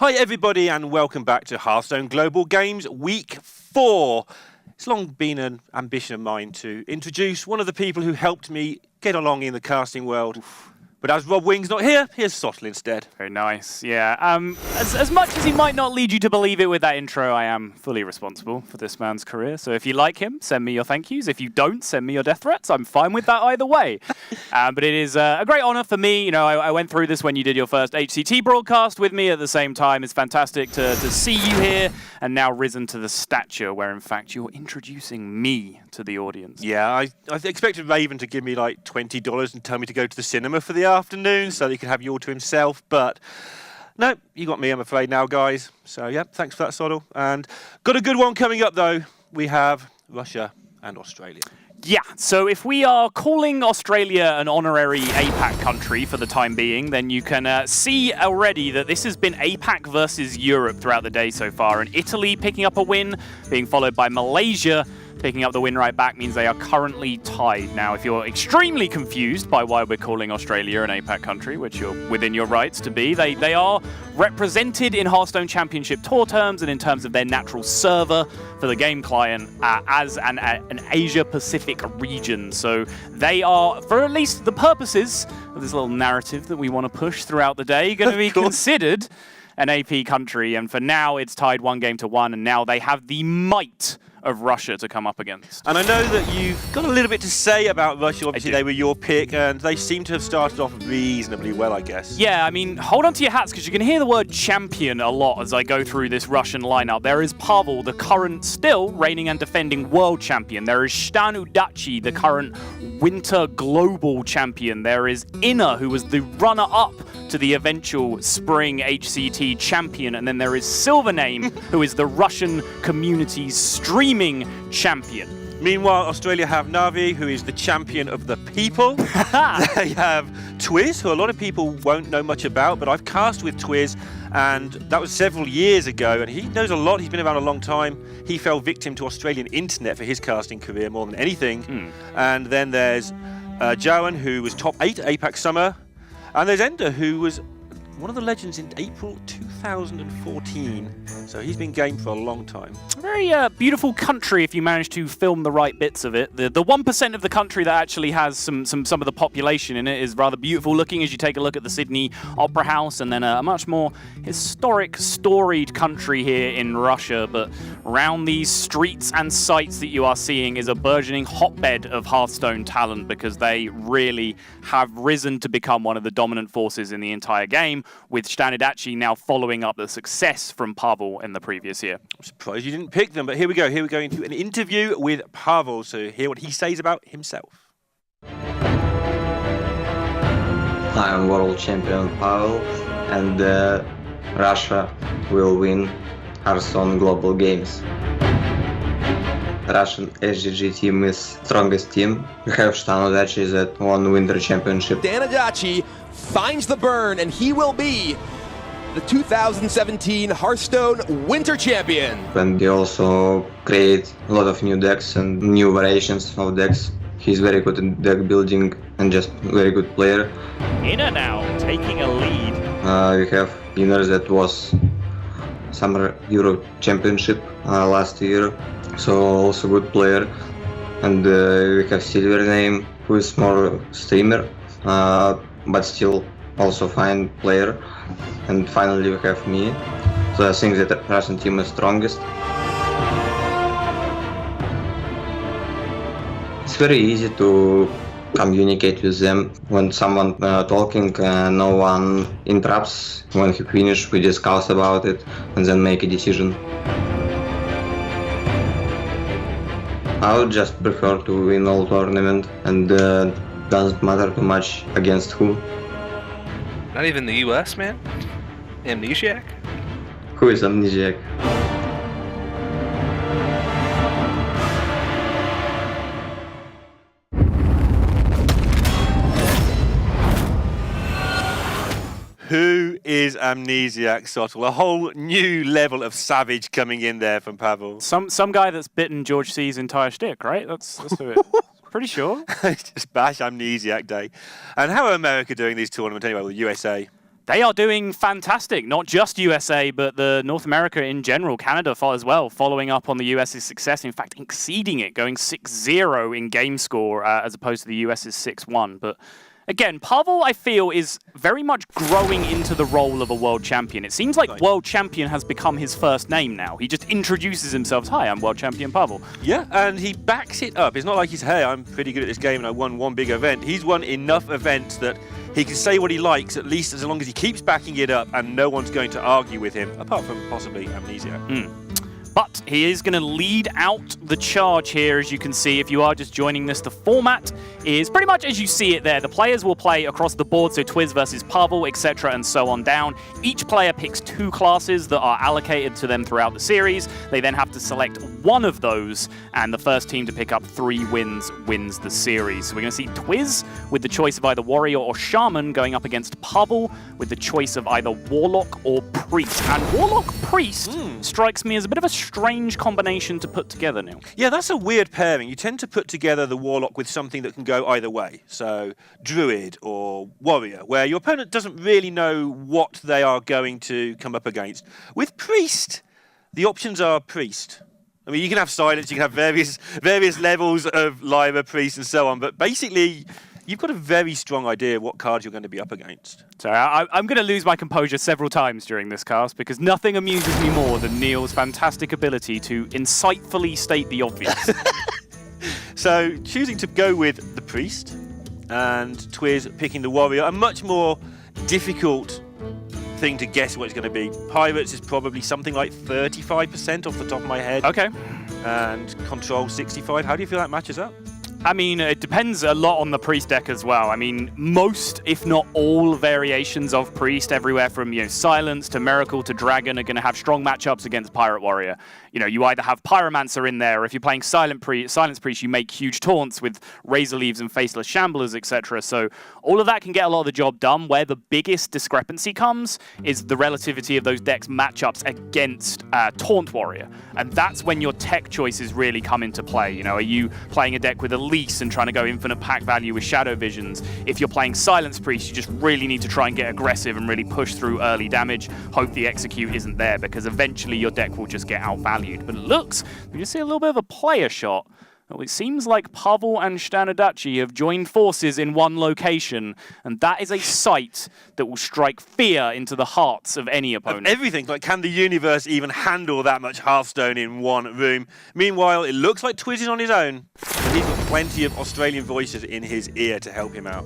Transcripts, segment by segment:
Hi everybody and welcome back to Hearthstone Global Games Week 4. It's long been an ambition of mine to introduce one of the people who helped me get along in the casting world. But as Rob Wing's not here, here's Sottle instead. Very nice, yeah. As much as he might not lead you to believe it with that intro, I am fully responsible for this man's career. So if you like him, send me your thank yous. If you don't, send me your death threats. I'm fine with that either way. But it is a great honor for me. You know, I went through this when you did your first HCT broadcast with me at the same time. It's fantastic to see you here and now risen to the stature where, in fact, you're introducing me to the audience. Yeah, I expected Raven to give me like $20 and tell me to go to the cinema for the afternoon so that he could have you all to himself, but no, you got me, I'm afraid now, guys. So yeah, thanks for that, Soddle. And got a good one coming up though. We have Russia and Australia. Yeah, so if we are calling Australia an honorary APAC country for the time being, then you can see already that this has been APAC versus Europe throughout the day so far, and Italy picking up a win, being followed by Malaysia. Picking up the win right back means they are currently tied. Now, if you're extremely confused by why we're calling Australia an APAC country, which you're within your rights to be, they are represented in Hearthstone Championship Tour terms and in terms of their natural server for the game client as an Asia-Pacific region. So they are, for at least the purposes of this little narrative that we want to push throughout the day, going to be considered an AP country. And for now, it's tied 1-1, and now they have the might of Russia to come up against. And I know that you've got a little bit to say about Russia. Obviously, they were your pick, and they seem to have started off reasonably well, I guess. Yeah, I mean, hold on to your hats, because you can hear the word champion a lot as I go through this Russian lineup. There is Pavel, the current, still reigning and defending world champion. There is Stanu Daci, the current winter global champion. There is Inna, who was the runner-up to the eventual spring HCT champion. And then there is Silvername, who is the Russian community's streaming champion. Meanwhile, Australia have Navi, who is the champion of the people. They have Twiz, who a lot of people won't know much about, but I've cast with Twiz, and that was several years ago, and he knows a lot. He's been around a long time. He fell victim to Australian internet for his casting career more than anything. And then there's Jowan, who was top 8 at APAC Summer, and there's Ender, who was one of the legends in April 2014. So he's been game for a long time. A very beautiful country if you manage to film the right bits of it. The 1% of the country that actually has some of the population in it is rather beautiful looking as you take a look at the Sydney Opera House, and then a much more historic, storied country here in Russia. But around these streets and sites that you are seeing is a burgeoning hotbed of Hearthstone talent, because they really have risen to become one of the dominant forces in the entire game, with Stanu Daci now following up the success from Pavel in the previous year. I'm surprised you didn't pick them, but here we go. Here we go into an interview with Pavel, so hear what he says about himself. I am world champion Pavel, and Russia will win Hearthstone Global Games. Russian SGG team is strongest team. We have Stanu Daci that won Winter Championship. Stanu Daci finds the burn, and he will be the 2017 Hearthstone Winter Champion. And he also create a lot of new decks and new variations of decks. He's very good in deck building and just very good player. Inna now taking a lead. We have Inner that was Summer Euro Championship last year, so also good player. And we have Silvername, who is more streamer, but still also fine player. And finally we have me. So I think that the Russian team is strongest. It's very easy to communicate with them. When someone talking, no one interrupts. When he finish, we discuss about it and then make a decision. I would just prefer to win all tournament, and doesn't matter too much against who. Not even the US, man? Amnesiac? Who is Amnesiac? Who is Amnesiac, Sottle? A whole new level of savage coming in there from Pavel. Some guy that's bitten George C's entire shtick, right? That's who it is. Pretty sure. Just bash Amnesiac Day. And how are America doing these tournaments anyway with the USA? They are doing fantastic, not just USA, but the North America in general, Canada as well, following up on the US's success, in fact, exceeding it, going 6-0 in game score as opposed to the US's 6-1. But again, Pavel, I feel, is very much growing into the role of a world champion. It seems like world champion has become his first name now. He just introduces himself as, hi, I'm world champion Pavel. Yeah, and he backs it up. It's not like he's, hey, I'm pretty good at this game and I won one big event. He's won enough events that he can say what he likes, at least as long as he keeps backing it up and no one's going to argue with him, apart from possibly Amnesia. But he is going to lead out the charge here, as you can see. If you are just joining this, the format is pretty much as you see it there. The players will play across the board, so Twiz versus Pavel, etc., and so on down. Each player picks 2 classes that are allocated to them throughout the series. They then have to select one of those, and the first team to pick up 3 wins wins the series. So we're going to see Twiz with the choice of either Warrior or Shaman going up against Pavel with the choice of either Warlock or Priest. And Warlock Priest strikes me as a bit of a strange combination to put together, Neil. Yeah, that's a weird pairing. You tend to put together the Warlock with something that can go either way. So Druid or Warrior, where your opponent doesn't really know what they are going to come up against. With Priest, the options are Priest. I mean, you can have Silence, you can have various levels of Lyra, Priest, and so on, but basically, you've got a very strong idea of what cards you're going to be up against. So I'm going to lose my composure several times during this cast because nothing amuses me more than Neil's fantastic ability to insightfully state the obvious. So choosing to go with the Priest and Twiz picking the Warrior, a much more difficult thing to guess what it's going to be. Pirates is probably something like 35% off the top of my head. Okay. And Control 65. How do you feel that matches up? I mean, it depends a lot on the Priest deck as well. I mean, most, if not all, variations of Priest, everywhere from, Silence to Miracle to Dragon, are going to have strong matchups against Pirate Warrior. You either have Pyromancer in there, or if you're playing Silence Priest, you make huge taunts with Razor Leaves and Faceless Shamblers, etc. So all of that can get a lot of the job done. Where the biggest discrepancy comes is the relativity of those decks' matchups against Taunt Warrior. And that's when your tech choices really come into play. Are you playing a deck with Elise and trying to go infinite pack value with Shadow Visions? If you're playing Silence Priest, you just really need to try and get aggressive and really push through early damage. Hope the execute isn't there, because eventually your deck will just get outvalued. But it looks, we just see a little bit of a player shot. Well, it seems like Pavel and Stanadachi have joined forces in one location, and that is a sight that will strike fear into the hearts of any opponent. Of everything, like can the universe even handle that much Hearthstone in one room? Meanwhile, it looks like Twiz is on his own, but he's got plenty of Australian voices in his ear to help him out.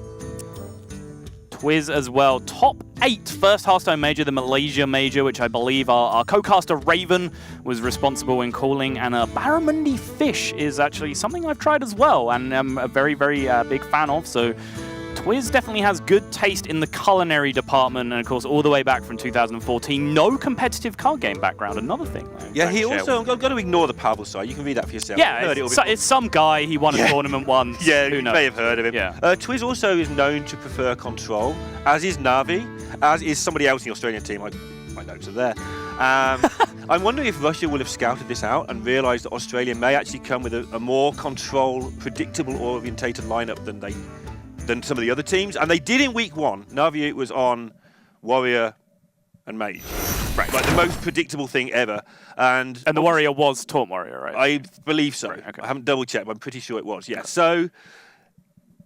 Twiz as well. Top 8 first Hearthstone major, the Malaysia major, which I believe our co-caster Raven was responsible in calling, and Barramundi Fish is actually something I've tried as well and I'm a very, very big fan of. So Twiz definitely has good taste in the culinary department, and of course all the way back from 2014, no competitive card game background, another thing. Yeah, he also, I've got to ignore the Pavel side, you can read that for yourself. Yeah, it's some guy, he won a tournament once. Yeah, who you knows? may have heard of him. Yeah. Twiz also is known to prefer Control, as is Navi, as is somebody else in the Australian team. My notes are there. I'm wondering if Russia will have scouted this out and realised that Australia may actually come with a more Control, predictable orientated lineup than some of the other teams, and they did in week 1. Navi was on Warrior and Mage. Right. Like the most predictable thing ever. And the Warrior was Taunt Warrior, right? I believe so. Right, okay. I haven't double checked, but I'm pretty sure it was, yeah. So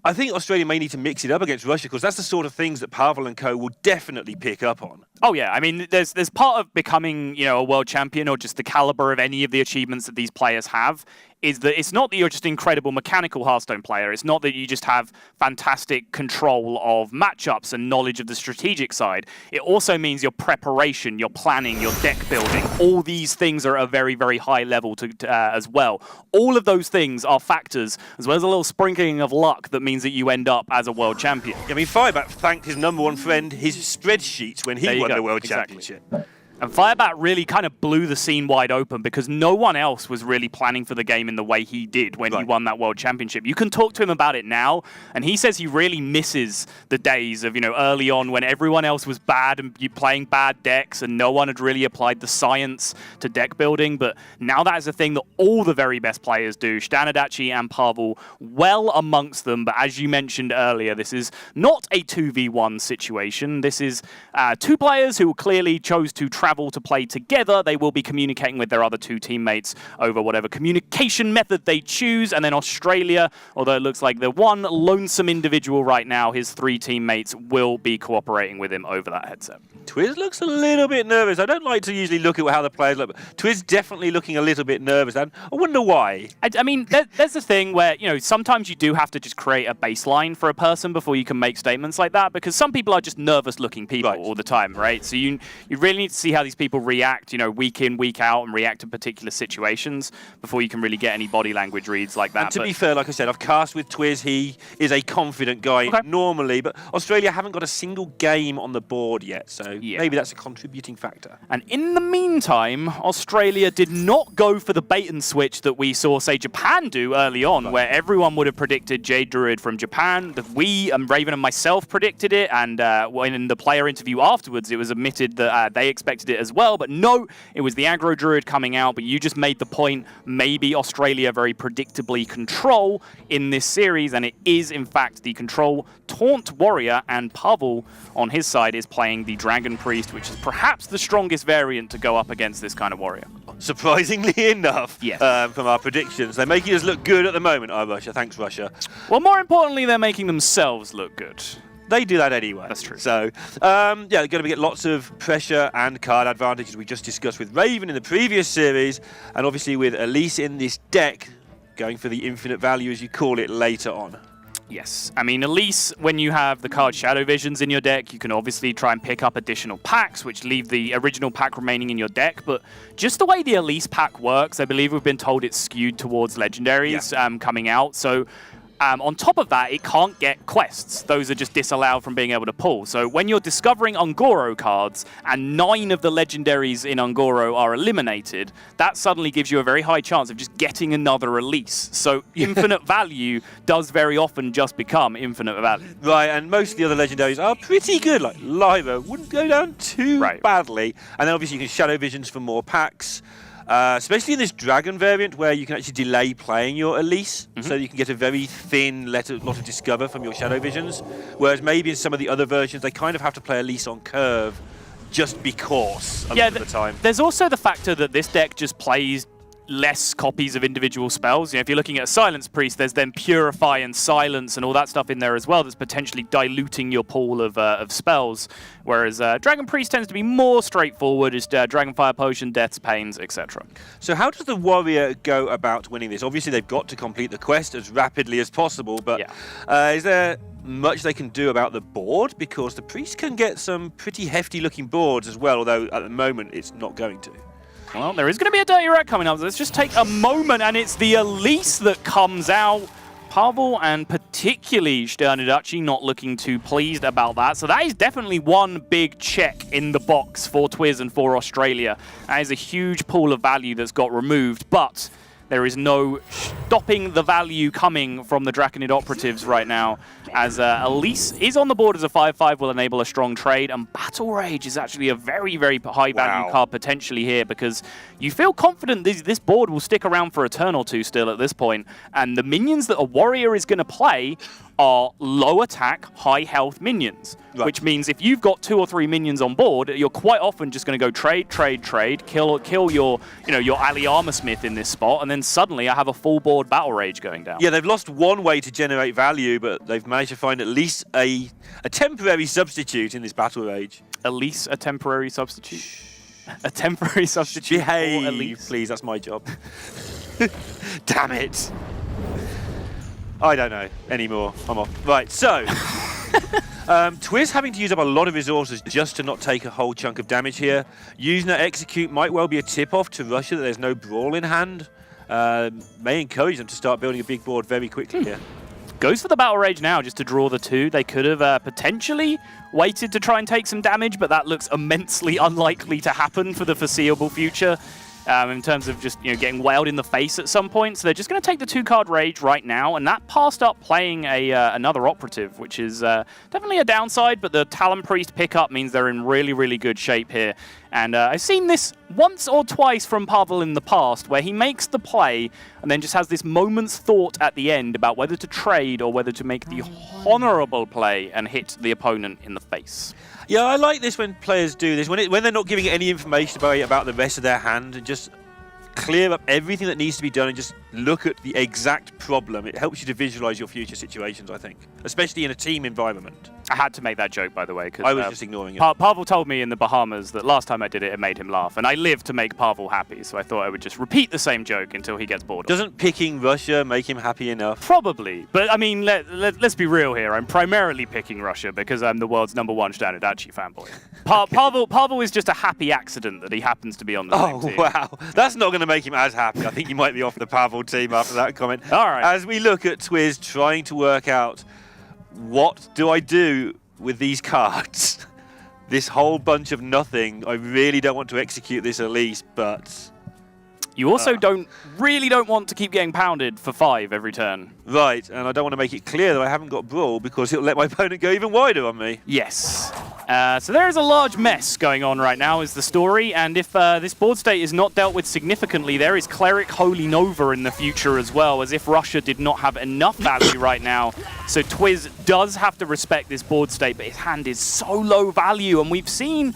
I think Australia may need to mix it up against Russia, because that's the sort of things that Pavel and co will definitely pick up on. Oh yeah, I mean, there's part of becoming, a world champion, or just the caliber of any of the achievements that these players have, is that it's not that you're just an incredible mechanical Hearthstone player. It's not that you just have fantastic control of matchups and knowledge of the strategic side. It also means your preparation, your planning, your deck building. All these things are at a very, very high level as well. All of those things are factors, as well as a little sprinkling of luck that means that you end up as a world champion. I mean, Fireback thanked his #1 friend, his spreadsheets, when he won the World Championship. And Firebat really kind of blew the scene wide open because no one else was really planning for the game in the way he did when he won that World Championship. You can talk to him about it now, and he says he really misses the days of, early on when everyone else was bad and you playing bad decks and no one had really applied the science to deck building. But now that is a thing that all the very best players do. Stanadachi and Pavel well amongst them. But as you mentioned earlier, this is not a 2v1 situation. This is two players who clearly chose to travel to play together. They will be communicating with their other two teammates over whatever communication method they choose. And then Australia, although it looks like the one lonesome individual right now, his three teammates will be cooperating with him over that headset. Twiz looks a little bit nervous. I don't like to usually look at how the players look, but Twiz definitely looking a little bit nervous. And I wonder why. I mean, there's a thing where, sometimes you do have to just create a baseline for a person before you can make statements like that, because some people are just nervous-looking people all the time, right? So you really need to see how these people react, week in, week out, and react to particular situations before you can really get any body language reads like that. And to be fair, like I said, I've cast with Twiz. He is a confident guy normally, but Australia haven't got a single game on the board yet, so maybe that's a contributing factor. And in the meantime, Australia did not go for the bait and switch that we saw, say, Japan do early on, where everyone would have predicted Jade Druid from Japan. We, Raven and myself, predicted it, and when in the player interview afterwards, it was admitted that they expected it as well, but no, it was the aggro Druid coming out. But you just made the point, maybe Australia very predictably control in this series, and it is in fact the control Taunt Warrior, and Pavel on his side is playing the Dragon Priest, which is perhaps the strongest variant to go up against this kind of warrior. Surprisingly enough, from our predictions, they're making us look good at the moment. Oh, Russia, thanks, Russia. Well, more importantly, they're making themselves look good. They do that anyway. That's true. So, they're going to get lots of pressure and card advantages we just discussed with Raven in the previous series, and obviously with Elise in this deck, going for the infinite value, as you call it, later on. Yes. I mean, Elise, when you have the card Shadow Visions in your deck, you can obviously try and pick up additional packs, which leave the original pack remaining in your deck. But just the way the Elise pack works, I believe we've been told it's skewed towards legendaries coming out. So on top of that, it can't get quests. Those are just disallowed from being able to pull. So when you're discovering Ungoro cards and 9 of the legendaries in Ungoro are eliminated, that suddenly gives you a very high chance of just getting another release. So infinite value does very often just become infinite value. Right, and most of the other legendaries are pretty good. Like Lyra wouldn't go down too badly. And then obviously you can Shadow Visions for more packs. Especially in this Dragon variant where you can actually delay playing your Elise, so you can get a very thin lot of Discover from your Shadow Visions, whereas maybe in some of the other versions they kind of have to play Elise on curve just because a lot of the time. There's also the factor that this deck just plays less copies of individual spells. If you're looking at a Silence Priest, there's then Purify and Silence and all that stuff in there as well that's potentially diluting your pool of spells, whereas Dragon Priest tends to be more straightforward, just Dragon Fire Potion, Death's Pains, etc. So how does the Warrior go about winning this? Obviously they've got to complete the quest as rapidly as possible, but is there much they can do about the board? Because the Priest can get some pretty hefty looking boards as well, although at the moment it's not going to. Well, there is going to be a Dirty Rat coming up. Let's just take a moment, and it's the Elise that comes out. Pavel and particularly Sternidachi not looking too pleased about that. So that is definitely one big check in the box for Twiz and for Australia. That is a huge pool of value that's got removed, but there is no stopping the value coming from the Draconid operatives right now, as Elise is on the board as a 5/5, will enable a strong trade, and Battle Rage is actually a very, very high value card potentially here, because you feel confident this board will stick around for a turn or two still at this point, and the minions that a Warrior is going to play are low attack, high health minions, which means if you've got 2 or 3 minions on board, you're quite often just going to go trade, kill your Ali Armorsmith in this spot, and then suddenly I have a full board Battle Rage going down. Yeah, they've lost one way to generate value, but they've managed to find at least a temporary substitute in this Battle Rage. Elise, a temporary substitute? A temporary substitute for Elise? Please, that's my job. Damn it. I don't know anymore. I'm off. Right, so Twiz having to use up a lot of resources just to not take a whole chunk of damage here. Using that Execute might well be a tip-off to Russia that there's no Brawl in hand. May encourage them to start building a big board very quickly here. Goes for the Battle Rage now just to draw the 2. They could have potentially waited to try and take some damage, but that looks immensely unlikely to happen for the foreseeable future. In terms of just getting wailed in the face at some point. So they're just going to take the 2-card Rage right now, and that passed up playing another Operative, which is definitely a downside, but the Talon Priest pickup means they're in really, really good shape here. And I've seen this once or twice from Pavel in the past, where he makes the play and then just has this moment's thought at the end about whether to trade or whether to make the honorable play and hit the opponent in the face. Yeah, I like this when players do this, when they're not giving any information about the rest of their hand and just clear up everything that needs to be done and just look at the exact problem. It helps you to visualize your future situations, I think, especially in a team environment. I had to make that joke, by the way, because I was just ignoring it. Pavel told me in the Bahamas that last time I did it, it made him laugh, and I live to make Pavel happy, so I thought I would just repeat the same joke until he gets bored. Doesn't picking Russia make him happy enough? Probably, but I mean, let's be real here. I'm primarily picking Russia because I'm the world's #1 Standardachi fanboy. Pavel is just a happy accident that he happens to be on the same team. Oh, wow. That's not going to make him as happy. I think you might be off the Pavel team after that comment. All right. As we look at Twiz trying to work out what do I do with these cards? This whole bunch of nothing. I really don't want to execute this Elise, but... You also really don't want to keep getting pounded for 5 every turn. Right, and I don't want to make it clear that I haven't got Brawl because it'll let my opponent go even wider on me. Yes. So there is a large mess going on right now is the story, and if this board state is not dealt with significantly, there is Cleric Holy Nova in the future as well, as if Russia did not have enough value right now. So Twiz does have to respect this board state, but his hand is so low value, and we've seen,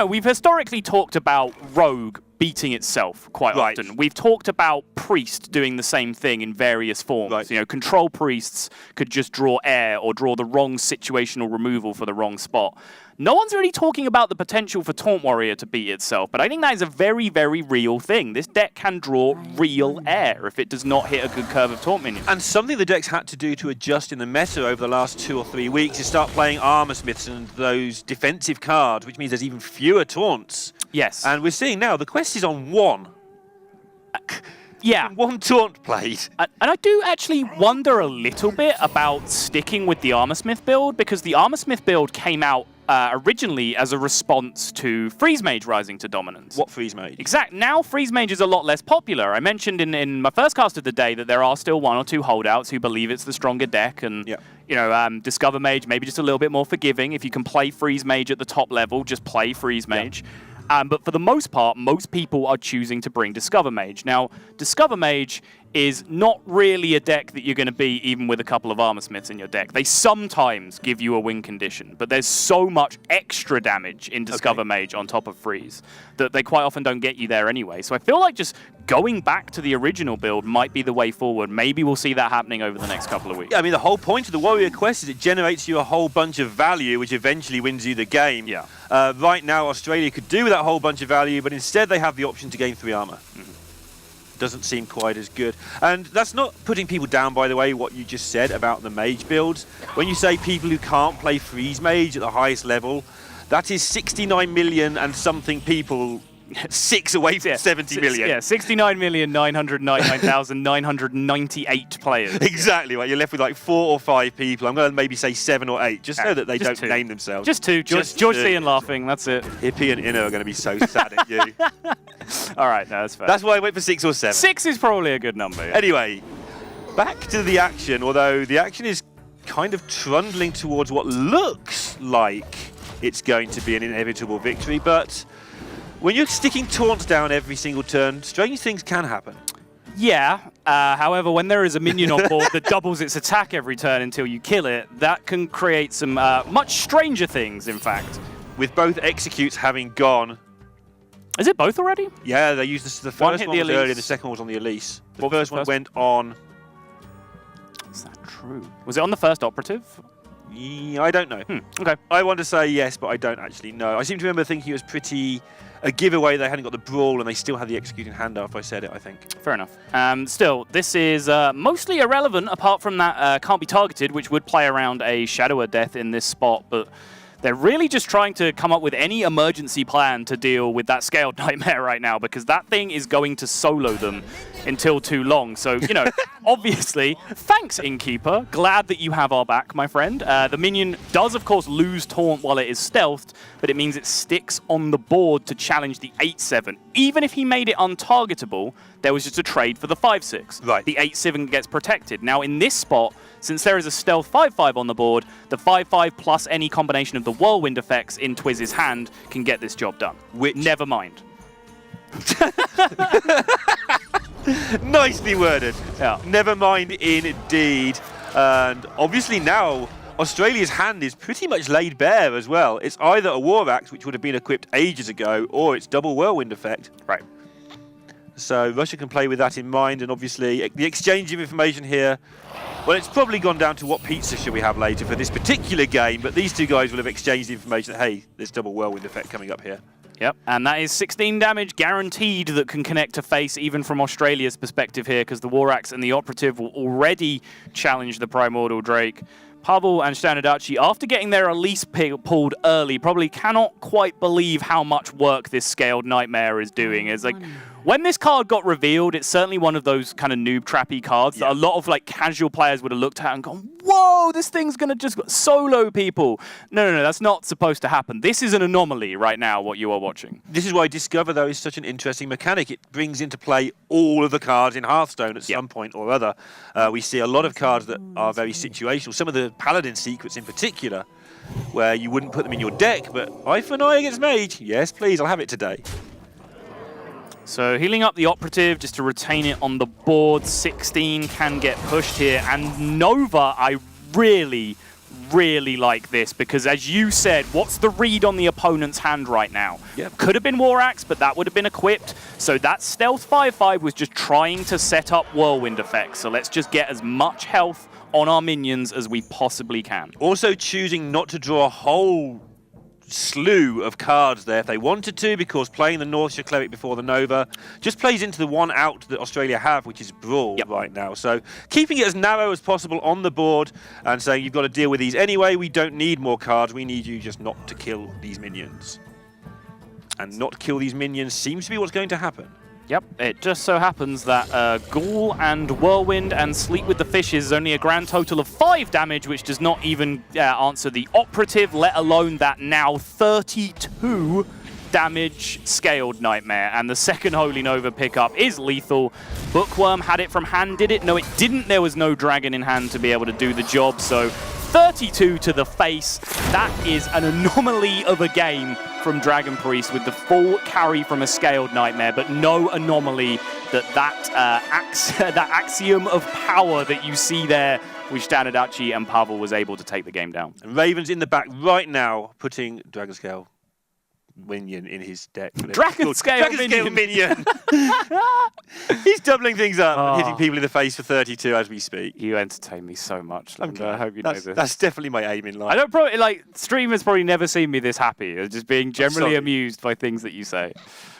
we've historically talked about Rogue beating itself quite often. We've talked about Priest doing the same thing in various forms. Right. Control Priests could just draw air or draw the wrong situational removal for the wrong spot. No one's really talking about the potential for Taunt Warrior to beat itself, but I think that is a very, very real thing. This deck can draw real air if it does not hit a good curve of Taunt minions. And something the deck's had to do to adjust in the meta over the last 2 or 3 weeks is start playing Armor Smiths and those defensive cards, which means there's even fewer taunts. Yes. And we're seeing now the quest is on 1. Yeah. 1 taunt played. And I do actually wonder a little bit about sticking with the Armor Smith build, because the Armor Smith build came out originally as a response to Freeze Mage rising to dominance. What Freeze Mage? Exact. Now Freeze Mage is a lot less popular. I mentioned in my first cast of the day that there are still 1 or 2 holdouts who believe it's the stronger deck, and Discover Mage maybe just a little bit more forgiving. If you can play Freeze Mage at the top level, just play Freeze Mage. But for the most part, most people are choosing to bring Discover Mage. Now, Discover Mage is not really a deck that you're going to beat even with a couple of Armor Smiths in your deck. They sometimes give you a win condition, but there's so much extra damage in Discover Mage on top of Freeze that they quite often don't get you there anyway. So I feel like just going back to the original build might be the way forward. Maybe we'll see that happening over the next couple of weeks. Yeah, I mean, the whole point of the Warrior Quest is it generates you a whole bunch of value, which eventually wins you the game. Yeah. Right now, Australia could do with that whole bunch of value, but instead they have the option to gain 3 armor. Doesn't seem quite as good. And that's not putting people down, by the way, what you just said about the Mage builds. When you say people who can't play Freeze Mage at the highest level, that is 69 million and something people, 6 away from 70 million. Yeah, 69,999,998 players. Exactly, right. You're left with like 4 or 5 people. I'm going to maybe say 7 or 8, just so that they don't 2. name themselves. Just 2. George C and laughing, that's it. Hippie and Inno are going to be so sad at you. All right, no, that's fair. That's why I went for 6 or 7. 6 is probably a good number. Yeah. Anyway, back to the action, although the action is kind of trundling towards what looks like it's going to be an inevitable victory, but when you're sticking taunts down every single turn, strange things can happen. Yeah, however, when there is a minion on board that doubles its attack every turn until you kill it, that can create some much stranger things, in fact. With both executes having gone. Is it both already? Yeah, they used this. The first one was earlier, the second one was on the Elise. The first one went on... Is that true? Was it on the first operative? Yeah, I don't know. Okay. I want to say yes, but I don't actually know. I seem to remember thinking it was pretty... a giveaway they hadn't got the Brawl and they still had the executing hand after I said it, I think. Fair enough. Still, this is mostly irrelevant apart from that can't be targeted, which would play around a Shadower Death in this spot, but They're really just trying to come up with any emergency plan to deal with that Scaled Nightmare right now, because that thing is going to solo them until too long. So, you know, obviously, thanks, Innkeeper. Glad that you have our back, my friend. The minion does, of course, lose Taunt while it is stealthed, but it means it sticks on the board to challenge the 8-7. Even if he made it untargetable, there was just a trade for the 5-6. Right. The 8-7 gets protected. Now, in this spot, since there is a stealth 5-5 on the board, the 5-5 plus any combination of the whirlwind effects in Twiz's hand can get this job done. Which... Never mind. Nicely worded. Yeah. Never mind indeed. And obviously now, Australia's hand is pretty much laid bare as well. It's either a War Axe, which would have been equipped ages ago, or it's double whirlwind effect. Right. So Russia can play with that in mind, and obviously the exchange of information here, well, it's probably gone down to what pizza should we have later for this particular game, but these two guys will have exchanged the information that, hey, there's double whirlwind effect coming up here. Yep, and that is 16 damage guaranteed that can connect to face, even from Australia's perspective here, because the War Axe and the Operative will already challenge the Primordial Drake. Pavel and Standardacci, after getting their release pulled early, probably cannot quite believe how much work this Scaled Nightmare is doing. It's like, when this card got revealed, it's certainly one of those kind of noob-trappy cards that a lot of like casual players would have looked at and gone, whoa, this thing's going to just solo people. No, that's not supposed to happen. This is an anomaly right now, what you are watching. This is why Discover, though, is such an interesting mechanic. It brings into play all of the cards in Hearthstone at some point or other. We see a lot of cards that are very situational. Some of the Paladin secrets in particular, where you wouldn't put them in your deck, but eye for an eye against Mage. Yes, please, I'll have it today. So healing up the Operative just to retain it on the board. 16 can get pushed here. And Nova, I really like this because, as you said, what's the read on the opponent's hand right now? Yep. Could have been War Axe, but that would have been equipped. So that Stealth 5-5 was just trying to set up Whirlwind effects. So let's just get as much health on our minions as we possibly can. Also choosing not to draw a whole slew of cards there if they wanted to, because playing the Northshire Cleric before the Nova just plays into the one out that Australia have, which is Brawl right now. So keeping it as narrow as possible on the board and saying you've got to deal with these anyway, we don't need more cards, we need you just not to kill these minions. And not kill these minions seems to be what's going to happen. Yep, it just so happens that Ghoul and Whirlwind and Sleep with the Fishes is only a grand total of 5 damage, which does not even answer the Operative, let alone that now 32 damage Scaled Nightmare. And the second Holy Nova pickup is lethal. Bookworm had it from hand, did it? No, it didn't. There was no dragon in hand to be able to do the job, so 32 to the face. That is an anomaly of a game from Dragon Priest with the full carry from a Scaled Nightmare, but no anomaly that axiom of power that you see there, which Standardacci and Pavel was able to take the game down. And Raven's in the back right now, putting Dragon Scale minion in his deck. Dragon Scale minion. He's doubling things up and hitting people in the face for 32 as we speak. You entertain me so much. Okay. I hope you know this. That's definitely my aim in life. I don't probably streamers probably never seen me this happy. It's just being generally amused by things that you say.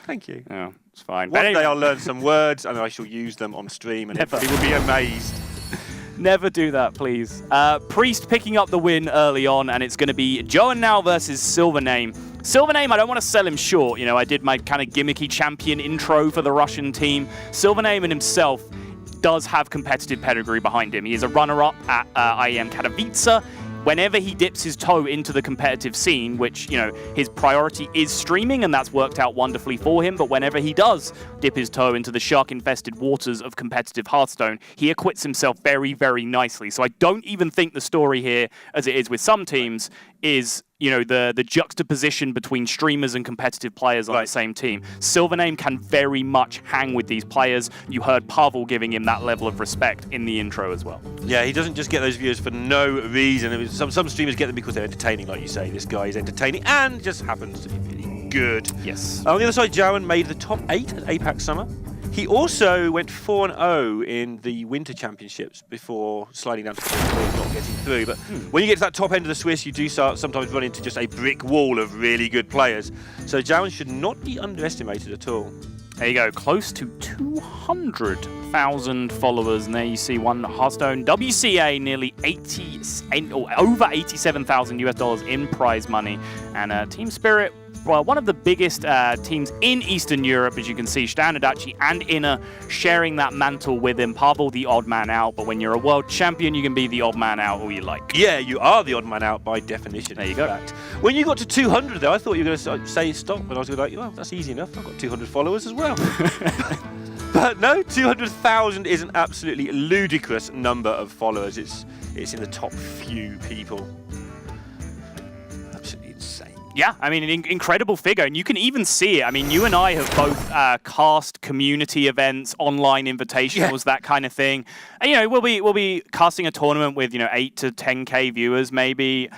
Thank you. Yeah, it's fine. One day I'll learn some words and I shall use them on stream and everybody will be amazed. Never do that, please. Priest picking up the win early on, and it's going to be Joan now versus Silvername. Silvername, I don't want to sell him short. You know, I did my kind of gimmicky champion intro for the Russian team. Silvername in himself does have competitive pedigree behind him. He is a runner-up at IEM Katowice. Whenever he dips his toe into the competitive scene, which, you know, his priority is streaming, and that's worked out wonderfully for him, but whenever he does dip his toe into the shark-infested waters of competitive Hearthstone, he acquits himself very, very nicely. So I don't even think the story here, as it is with some teams, is, you know, the juxtaposition between streamers and competitive players on the same team. Silvername can very much hang with these players. You heard Pavel giving him that level of respect in the intro as well. Yeah, he doesn't just get those viewers for no reason. Some streamers get them because they're entertaining, like you say. This guy is entertaining and just happens to be really good. Yes. On the other side, Jowan made the top 8 at APAC Summer. He also went 4-0 in the Winter Championships before sliding down to 4-4 and not getting through. But when you get to that top end of the Swiss, you do sometimes run into just a brick wall of really good players. So Jowan should not be underestimated at all. There you go, close to 200,000 followers. And there you see one Hearthstone WCA, nearly over $87,000 in prize money. And Team Spirit, well, one of the biggest teams in Eastern Europe, as you can see, Standardachi and Inner sharing that mantle with him. Pavel, the odd man out, but when you're a world champion, you can be the odd man out all you like. Yeah, you are the odd man out by definition. There you go. Fact. When you got to 200, though, I thought you were going to say stop, and I was like, well, that's easy enough. I've got 200 followers as well. But no, 200,000 is an absolutely ludicrous number of followers. It's in the top few people. Absolutely insane. Yeah, I mean, an incredible figure, and you can even see it. I mean, you and I have both cast community events, online invitationals, that kind of thing. And, you know, we'll be casting a tournament with 8 to 10K viewers, maybe,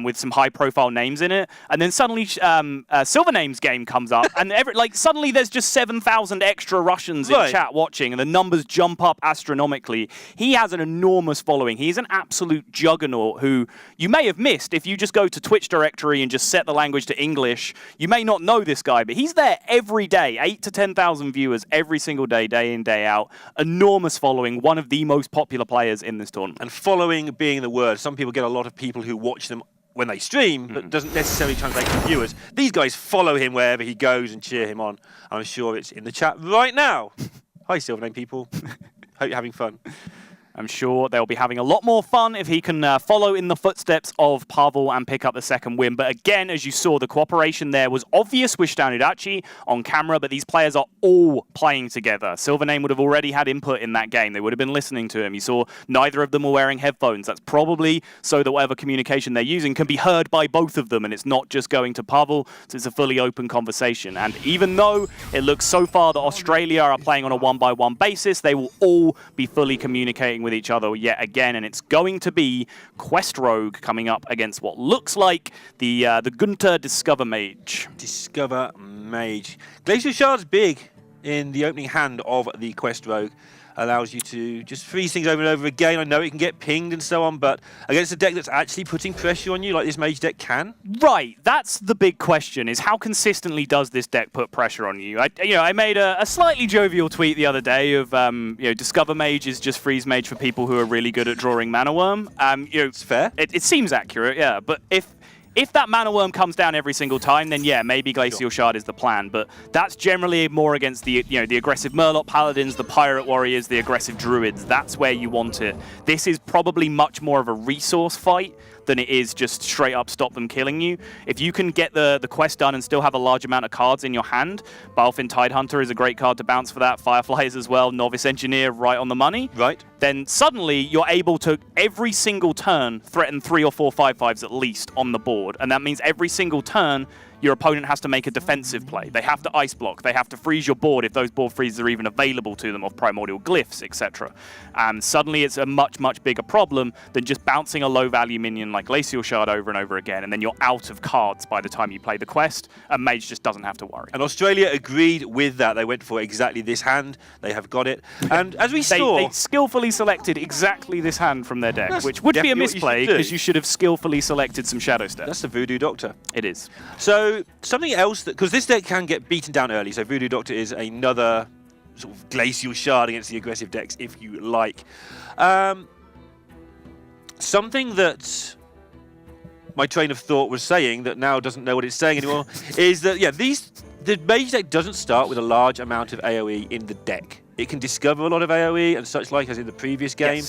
with some high-profile names in it, and then suddenly Silver Name's game comes up, and suddenly there's just 7,000 extra Russians in chat watching, and the numbers jump up astronomically. He has an enormous following. He's an absolute juggernaut who you may have missed if you just go to Twitch directory and just set the language to English. You may not know this guy, but he's there every day, 8 to 10,000 viewers every single day, day in, day out. Enormous following, one of the most popular players in this tournament. And following being the word. Some people get a lot of people who watch them when they stream, but doesn't necessarily translate to viewers. These guys follow him wherever he goes and cheer him on. I'm sure it's in the chat right now. Hi, Silvername people. Hope you're having fun. I'm sure they'll be having a lot more fun if he can follow in the footsteps of Pavel and pick up the second win. But again, as you saw, the cooperation there was obvious with Standardachi on camera, but these players are all playing together. Silvername would have already had input in that game. They would have been listening to him. You saw neither of them were wearing headphones. That's probably so that whatever communication they're using can be heard by both of them, and it's not just going to Pavel, so it's a fully open conversation. And even though it looks so far that Australia are playing on a one-by-one basis, they will all be fully communicating with each other yet again, and it's going to be Quest Rogue coming up against what looks like the Gunter Discover Mage. Discover Mage. Glacial Shard's big in the opening hand of the Quest Rogue. Allows you to just freeze things over and over again. I know it can get pinged and so on, but against a deck that's actually putting pressure on you like this Mage deck can? Right, that's the big question, is how consistently does this deck put pressure on you? I made a slightly jovial tweet the other day of, Discover Mage is just freeze mage for people who are really good at drawing Mana Worm. It's fair. It seems accurate, yeah, but if that Mana Worm comes down every single time, then yeah, maybe Glacial Shard is the plan. But that's generally more against the aggressive Murloc Paladins, the Pirate Warriors, the aggressive Druids. That's where you want it. This is probably much more of a resource fight than it is just straight up stop them killing you. If you can get the quest done and still have a large amount of cards in your hand, Balefin Tidehunter is a great card to bounce for that, Fireflies as well, Novice Engineer right on the money. Right. Then suddenly you're able to, every single turn, threaten 3 or 4 5/5s at least on the board. And that means every single turn, your opponent has to make a defensive play. They have to ice block. They have to freeze your board if those board freezes are even available to them of primordial glyphs, etc. And suddenly it's a much, much bigger problem than just bouncing a low-value minion like Glacial Shard over and over again, and then you're out of cards by the time you play the quest, and Mage just doesn't have to worry. And Australia agreed with that. They went for exactly this hand. They have got it. And as we saw... They skillfully selected exactly this hand from their deck, which would be a misplay because you should have skillfully selected some Shadow Step. That's the Voodoo Doctor. It is. So something else, because this deck can get beaten down early, so Voodoo Doctor is another sort of Glacial Shard against the aggressive decks, if you like. Something that my train of thought was saying that now doesn't know what it's saying anymore is that, the Mage deck doesn't start with a large amount of AoE in the deck. It can discover a lot of AoE and such like as in the previous game,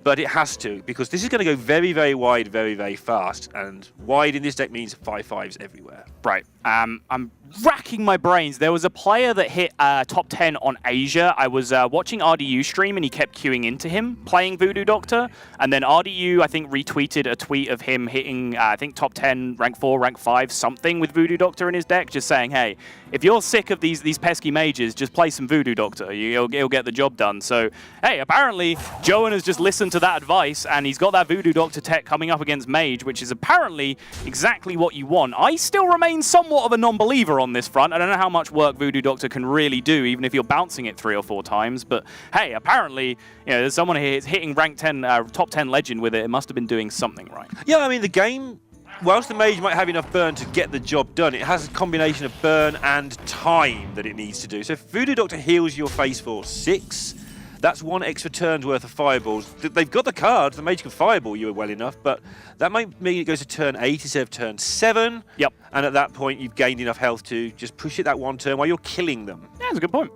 but it has to, because this is going to go very, very wide, very, very fast, and wide in this deck means 5/5s everywhere. Right. I'm racking my brains. There was a player that hit top 10 on Asia. I was watching RDU stream and he kept queuing into him playing Voodoo Doctor, and then RDU, I think, retweeted a tweet of him hitting, I think, top 10, rank 4, rank 5, something with Voodoo Doctor in his deck, just saying, hey, if you're sick of these pesky mages, just play some Voodoo Doctor. He'll get the job done. So, hey, apparently, Johan has just listened to that advice, and he's got that Voodoo Doctor tech coming up against Mage, which is apparently exactly what you want. I still remain somewhat of a non-believer on this front. I don't know how much work Voodoo Doctor can really do, even if you're bouncing it 3 or 4 times. But, hey, apparently, there's someone here hitting rank 10, top 10 legend with it. It must have been doing something right. Yeah, I mean, the game whilst the mage might have enough burn to get the job done, it has a combination of burn and time that it needs to do. So if Voodoo Doctor heals your face for 6, that's 1 extra turn's worth of fireballs. They've got the cards, the mage can fireball you well enough, but that might mean it goes to turn 8 instead of turn 7. Yep. And at that point, you've gained enough health to just push it that 1 turn while you're killing them. Yeah, that's a good point.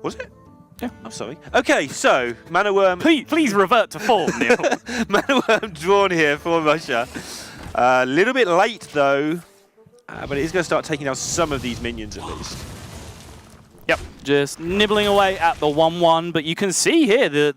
Was it? Yeah. I'm sorry. Okay, so Mana Worm. Please revert to form, Neil. Mana Worm drawn here for Russia. A little bit late though, but it is going to start taking out some of these minions at least. Yep, just nibbling away at the 1-1, but you can see here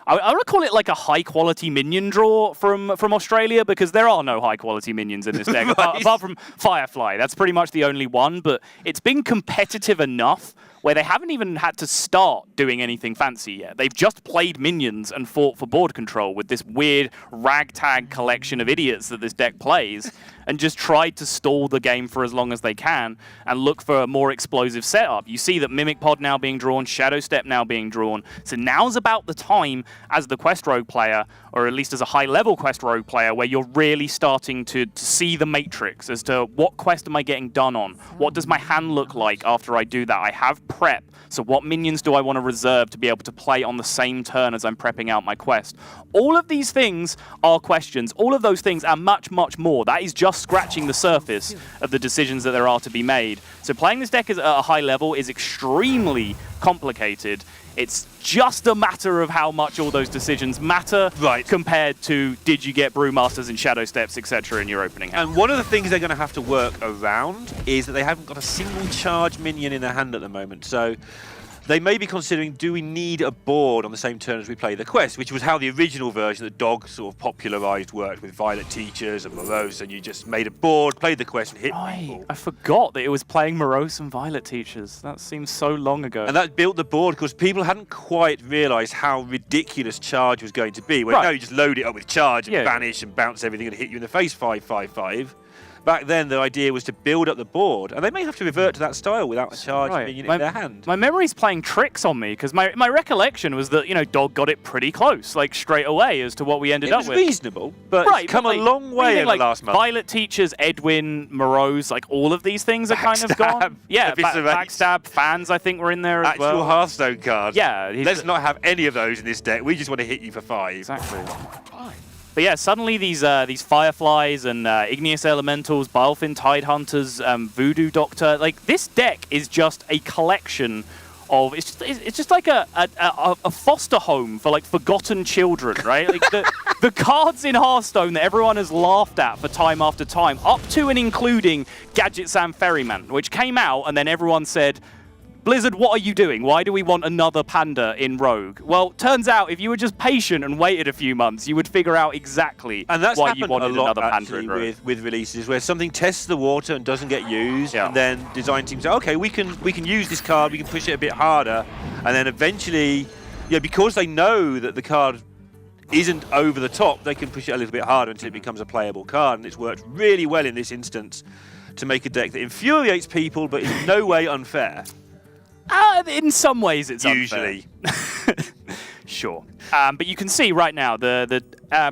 I want to call it like a high-quality minion draw from Australia, because there are no high-quality minions in this deck, Right. apart from Firefly. That's pretty much the only one, but it's been competitive enough where they haven't even had to start doing anything fancy yet. They've just played minions and fought for board control with this weird ragtag collection of idiots that this deck plays, and just tried to stall the game for as long as they can and look for a more explosive setup. You see that Mimic Pod now being drawn, Shadow Step now being drawn. So now's about the time as the Quest Rogue player, or at least as a high-level Quest Rogue player, where you're really starting to see the matrix as to what quest am I getting done on? What does my hand look like after I do that? I have prep, so what minions do I want to reserve to be able to play on the same turn as I'm prepping out my quest? All of these things are questions. All of those things are much, much more. That is just scratching the surface of the decisions that there are to be made. So playing this deck at a high level is extremely complicated. It's just a matter of how much all those decisions matter, Right. compared to did you get Brewmasters and Shadow Steps, etc. in your opening hand. And one of the things they're going to have to work around is that they haven't got a single charge minion in their hand at the moment. So they may be considering, do we need a board on the same turn as we play the quest, which was how the original version that Dog sort of popularised worked with Violet Teachers and Morose, and you just made a board, played the quest and hit people. I forgot that it was playing Morose and Violet Teachers. That seems so long ago. And that built the board because people hadn't quite realised how ridiculous charge was going to be. Well, Right. now you just load it up with charge and Yeah. banish and bounce everything and hit you in the face 5/5/5. Back then, the idea was to build up the board, and they may have to revert to that style without a charge minion in their hand. My memory's playing tricks on me, because my recollection was that, Dog got it pretty close, like straight away as to what we ended It up was with. reasonable, but it's come but, a long way in the last month. Violet Teachers, Edwin, Morose, like all of these things are kind of gone. Backstab, Yeah, Abyss of Ace. Backstab, fans I think were in there as Actual well. Hearthstone cards. Yeah, Let's not have any of those in this deck. We just want to hit you for 5. Exactly. But yeah, suddenly these Fireflies and Igneous Elementals, Bilefin Tidehunters, Voodoo Doctor, like this deck is just a collection of, it's just like a foster home for like forgotten children, right? Like the cards in Hearthstone that everyone has laughed at for time after time, up to and including Gadget Sam Ferryman, which came out and then everyone said, Blizzard, what are you doing? Why do we want another Panda in Rogue? Well, turns out if you were just patient and waited a few months, you would figure out exactly And that's why happened you wanted a lot another Panda actually in Rogue. with releases where something tests the water and doesn't get used, Yeah. and then design teams say, okay, we can use this card, we can push it a bit harder, and then eventually, because they know that the card isn't over the top, they can push it a little bit harder until it becomes a playable card, and it's worked really well in this instance to make a deck that infuriates people but is in no way unfair. In some ways, it's Usually. unfair. Sure. But you can see right now the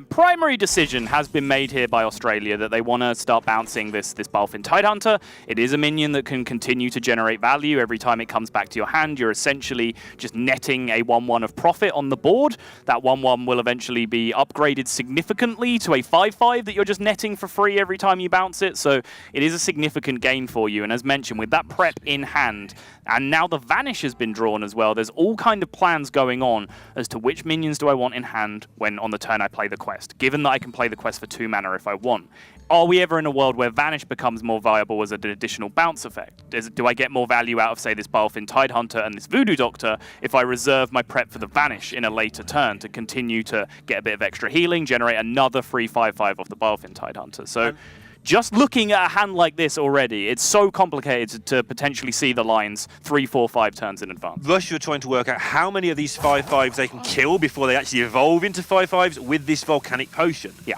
primary decision has been made here by Australia that they want to start bouncing this Bilefin Tidehunter. It is a minion that can continue to generate value every time it comes back to your hand. You're essentially just netting a 1/1 of profit on the board. That 1/1 will eventually be upgraded significantly to a 5/5 that you're just netting for free every time you bounce it. So it is a significant gain for you. And as mentioned, with that prep in hand, and now the Vanish has been drawn as well, there's all kind of plans going on as to which minions do I want in hand when on the turn I play the quest, given that I can play the quest for 2 mana if I want. Are we ever in a world where Vanish becomes more viable as an additional bounce effect? Do I get more value out of, say, this Bilefin Tidehunter and this Voodoo Doctor if I reserve my prep for the Vanish in a later turn to continue to get a bit of extra healing, generate another free 5/5 off the Bilefin Tidehunter? So just looking at a hand like this already, it's so complicated to potentially see the lines 3, 4, 5 turns in advance. Russia are trying to work out how many of these 5/5s they can kill before they actually evolve into 5/5s with this volcanic potion. Yeah.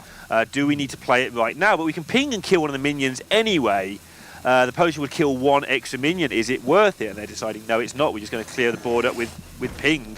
Do we need to play it right now? But we can ping and kill one of the minions anyway. The potion would kill 1 extra minion. Is it worth it? And they're deciding, no, it's not. We're just going to clear the board up with ping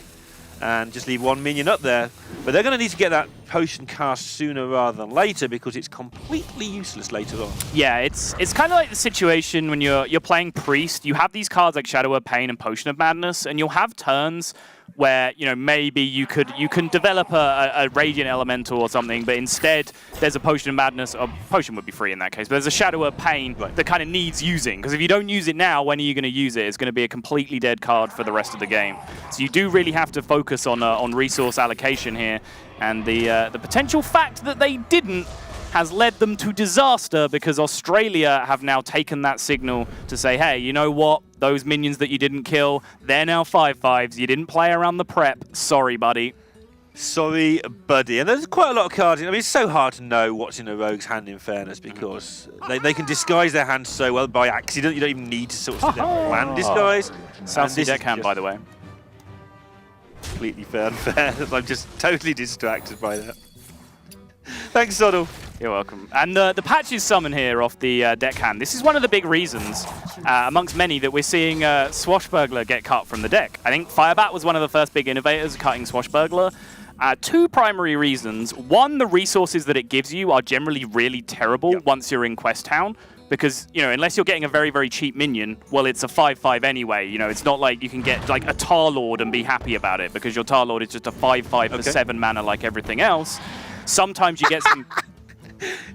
and just leave 1 minion up there. But they're going to need to get that potion cast sooner rather than later because it's completely useless later on. Yeah, it's kind of like the situation when you're playing Priest. You have these cards like Shadow of Pain and Potion of Madness, and you'll have turns where maybe you can develop a Radiant Elemental or something, but instead there's a Potion of Madness, or Potion would be free in that case, but there's a Shadow of Pain that kind of needs using, because if you don't use it now, when are you going to use it? It's going to be a completely dead card for the rest of the game. So you do really have to focus on resource allocation here, and the potential fact that they didn't has led them to disaster, because Australia have now taken that signal to say, hey, you know what? Those minions that you didn't kill, they're now 5/5s. You didn't play around the prep. Sorry, buddy. Sorry, buddy. And there's quite a lot of cards. I mean, it's so hard to know what's in a rogue's hand, in fairness, because they can disguise their hand so well by accident. You don't even need to sort of plan disguise. South Sea deckhand, by the way. Completely fair and fair. I'm just totally distracted by that. Thanks, Soddle. You're welcome. And the patches summon here off the deckhand. This is one of the big reasons, amongst many, that we're seeing Swashbuckler get cut from the deck. I think Firebat was one of the first big innovators cutting Swashbuckler. Two primary reasons. One, the resources that it gives you are generally really terrible once you're in Quest Town. Because, unless you're getting a very, very cheap minion, well, it's a 5/5 anyway. It's not like you can get like a Tar Lord and be happy about it, because your Tar Lord is just a 5/5 for 7 mana like everything else. Sometimes you get some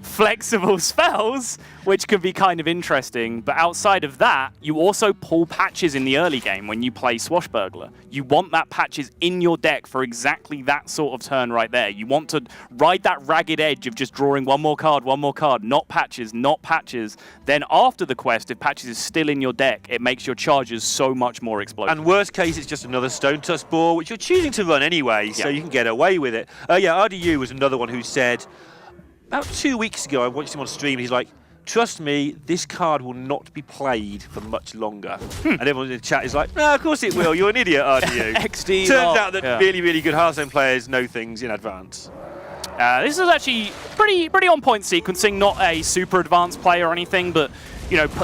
flexible spells, which can be kind of interesting. But outside of that, you also pull patches in the early game when you play Swashbuckler. You want that patches in your deck for exactly that sort of turn right there. You want to ride that ragged edge of just drawing one more card, not patches, not patches. Then after the quest, if patches is still in your deck, it makes your charges so much more explosive. And worst case, it's just another Stone Tusk Ball, which you're choosing to run anyway, so you can get away with it. RDU was another one who said, about 2 weeks ago, I watched him on stream, he's like, trust me, this card will not be played for much longer. And everyone in the chat is like, no, of course it will, you're an idiot, RDU. XD. Turns out that really, really good Hearthstone players know things in advance. This is actually pretty on point sequencing, not a super advanced play or anything, but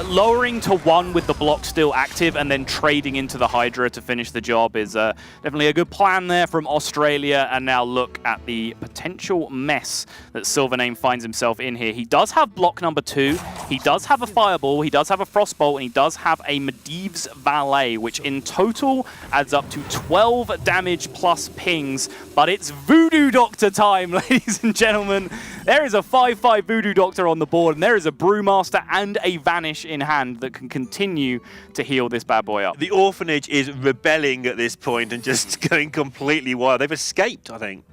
lowering to 1 with the block still active and then trading into the Hydra to finish the job is definitely a good plan there from Australia. And now look at the potential mess that Silvername finds himself in here. He does have block number 2, he does have a Fireball, he does have a Frostbolt, and he does have a Medivh's Valet, which in total adds up to 12 damage plus pings. But it's Voodoo Doctor time, ladies and gentlemen. There is a 5/5 Voodoo Doctor on the board, and there is a Brewmaster and a Vanish in hand that can continue to heal this bad boy up. The orphanage is rebelling at this point and just going completely wild. They've escaped, I think.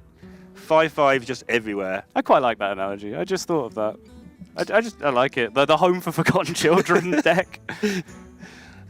5/5 just everywhere. I quite like that analogy. I just thought of that. I like it. The Home for Forgotten Children deck.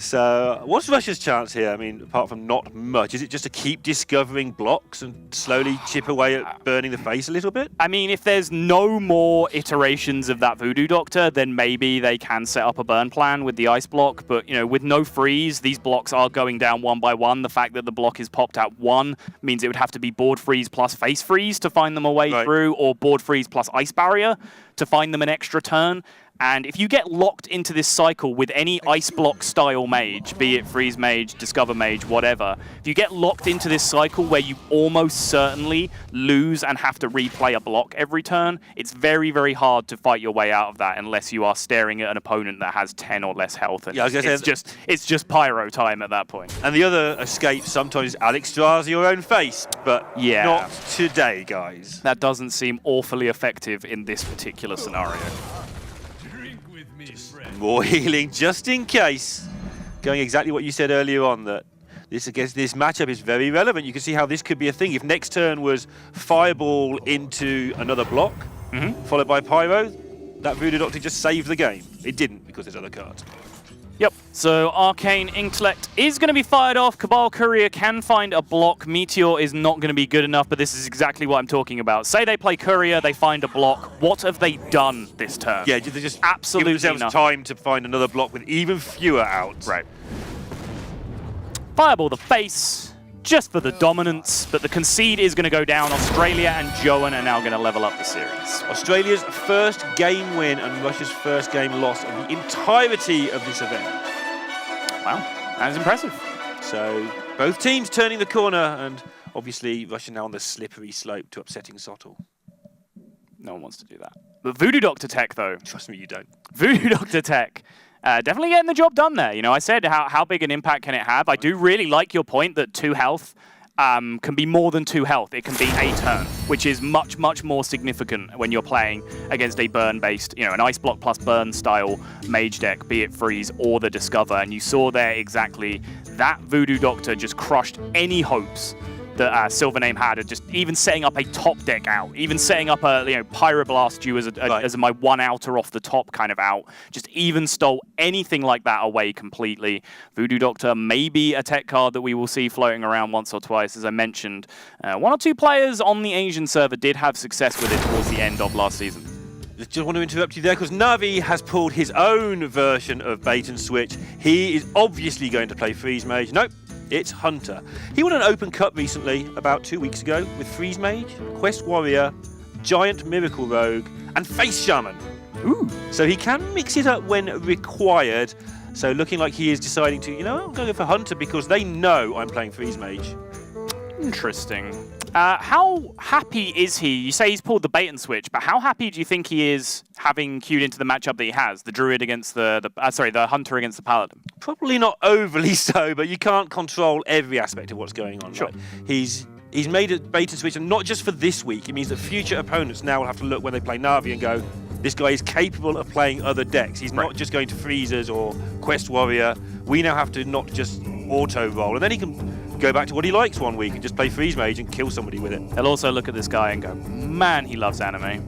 So, what's Russia's chance here? I mean, apart from not much, is it just to keep discovering blocks and slowly chip away at burning the face a little bit? I mean, if there's no more iterations of that Voodoo Doctor, then maybe they can set up a burn plan with the ice block. But, with no freeze, these blocks are going down one by one. The fact that the block is popped at 1 means it would have to be board freeze plus face freeze to find them a way through, or board freeze plus ice barrier to find them an extra turn. And if you get locked into this cycle with any ice block style mage, be it freeze mage, discover mage, whatever, if you get locked into this cycle where you almost certainly lose and have to replay a block every turn, it's very, very hard to fight your way out of that unless you are staring at an opponent that has 10 or less health. And it's just pyro time at that point. And the other escape sometimes is Alexstrasza your own face, but not today, guys. That doesn't seem awfully effective in this particular scenario. More healing just in case. Going exactly what you said earlier on, that this matchup is very relevant. You can see how this could be a thing. If next turn was Fireball into another block, followed by Pyro, that Voodoo Doctor just saved the game. It didn't, because there's other cards. Yep, so Arcane Intellect is going to be fired off. Cabal Courier can find a block. Meteor is not going to be good enough, but this is exactly what I'm talking about. Say they play Courier, they find a block. What have they done this turn? Yeah, they just absolutely give themselves time to find another block with even fewer outs. Right. Fireball the face, just for the dominance, but the concede is going to go down. Australia and Joan are now going to level up the series. Australia's first game win and Russia's first game loss of the entirety of this event. Wow, that is impressive. So both teams turning the corner, and Obviously, Russia now on the slippery slope to upsetting Sottle. No one wants to do that. But Voodoo Doctor Tech, though. Trust me, you don't. Voodoo Doctor Tech. Definitely getting the job done there. You know, I said how big an impact can it have? I do really like your point that 2 health can be more than 2 health. It can be a turn, which is much, much more significant when you're playing against a burn-based, you know, an Ice Block plus burn style mage deck, be it Freeze or the Discover. And you saw there exactly that Voodoo Doctor just crushed any hopes that Silvername had of just even setting up a top deck out, even setting up a Pyroblast you as my 1 outer off the top kind of out, just even stole anything like that away completely. Voodoo Doctor may be a tech card that we will see floating around once or twice. As I mentioned, 1 or 2 players on the Asian server did have success with it towards the end of last season. Just want to interrupt you there because Navi has pulled his own version of bait and switch. He is obviously going to play Freeze Mage. Nope. It's Hunter. He won an Open Cup recently, about 2 weeks ago, with Freeze Mage, Quest Warrior, Giant Miracle Rogue, and Face Shaman. Ooh. So he can mix it up when required. So looking like he is deciding to, I'm going to go for Hunter because they know I'm playing Freeze Mage. Interesting. How happy is he? You say he's pulled the bait and switch, but how happy do you think he is having queued into the matchup that he has? The Druid against the Hunter against the Paladin? Probably not overly so, but you can't control every aspect of what's going on. Sure. Right? He's made a bait and switch, and not just for this week. It means that future opponents now will have to look when they play Navi and go, this guy is capable of playing other decks. He's not just going to Freezers or Quest Warrior. We now have to not just auto-roll, and then he can go back to what he likes 1 week and just play Freeze Mage and kill somebody with it. He'll also look at this guy and go, man, he loves anime.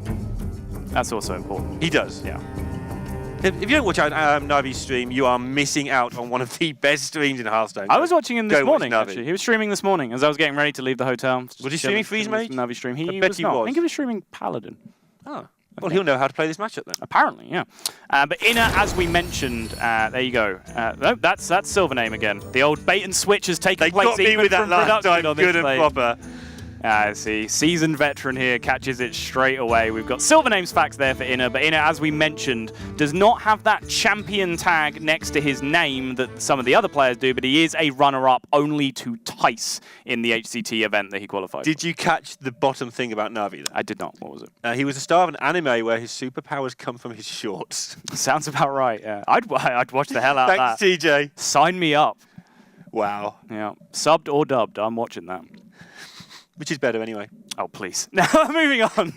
That's also important. He does. Yeah. If you don't watch out Navi's stream, you are missing out on one of the best streams in Hearthstone. I was watching him this morning, Navi. actually. He was streaming this morning as I was getting ready to leave the hotel. Was he streaming Freeze Mage? Navi stream. I bet he was. I think he was streaming Paladin. Oh. Well, he'll know how to play this matchup then. Apparently, yeah. But Inner, as we mentioned, there you go. No, that's Silvername again. The old bait and switch has taken place. They got me with that last time, good and proper. I see. Seasoned veteran here catches it straight away. We've got Silvername's facts there for Inner, but Inner, as we mentioned, does not have that champion tag next to his name that some of the other players do, but he is a runner-up only to Tice in the HCT event that he qualified. Did you catch the bottom thing about Navi then? I did not. What was it? He was a star of an anime where his superpowers come from his shorts. Sounds about right, yeah. I'd watch the hell out of that. Thanks, TJ. Sign me up. Wow. Yeah. Subbed or dubbed, I'm watching that. Which is better anyway. Oh, please. Now, moving on.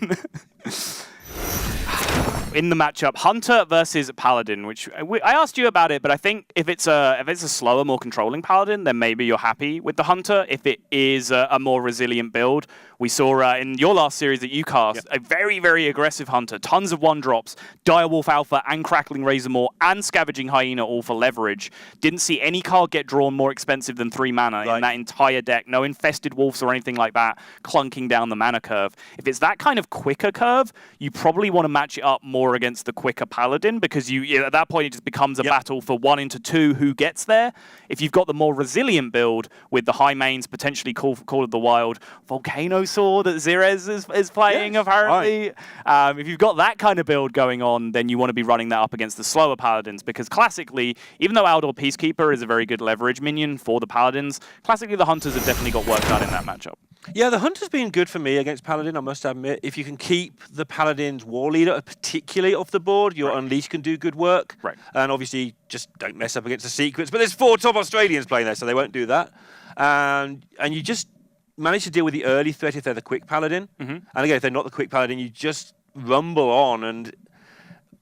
In the matchup, Hunter versus Paladin, which I asked you about it, but I think if it's a slower, more controlling Paladin, then maybe you're happy with the Hunter. If it is a more resilient build, we saw in your last series that you cast a very, very aggressive Hunter, tons of 1-drops, Direwolf Alpha and Crackling Razormaw and Scavenging Hyena all for leverage. Didn't see any card get drawn more expensive than 3 mana in that entire deck. No Infested Wolves or anything like that clunking down the mana curve. If it's that kind of quicker curve, you probably want to match it up more against the quicker Paladin because at that point it just becomes a battle for 1 into 2 who gets there. If you've got the more resilient build with the high mains, potentially Call of the Wild, Volcano Sword that Zirez is playing apparently. If you've got that kind of build going on, then you want to be running that up against the slower Paladins because classically, even though Aldor Peacekeeper is a very good leverage minion for the Paladins, classically the Hunters have definitely got work done in that matchup. Yeah, the Hunter's been good for me against Paladin, I must admit. If you can keep the Paladin's War Leader particularly off the board, your Unleash can do good work. Right. And obviously, just don't mess up against the Secrets. But there's 4 top Australians playing there, so they won't do that. And you just manage to deal with the early threat if they're the quick Paladin. And again, if they're not the quick Paladin, you just rumble on and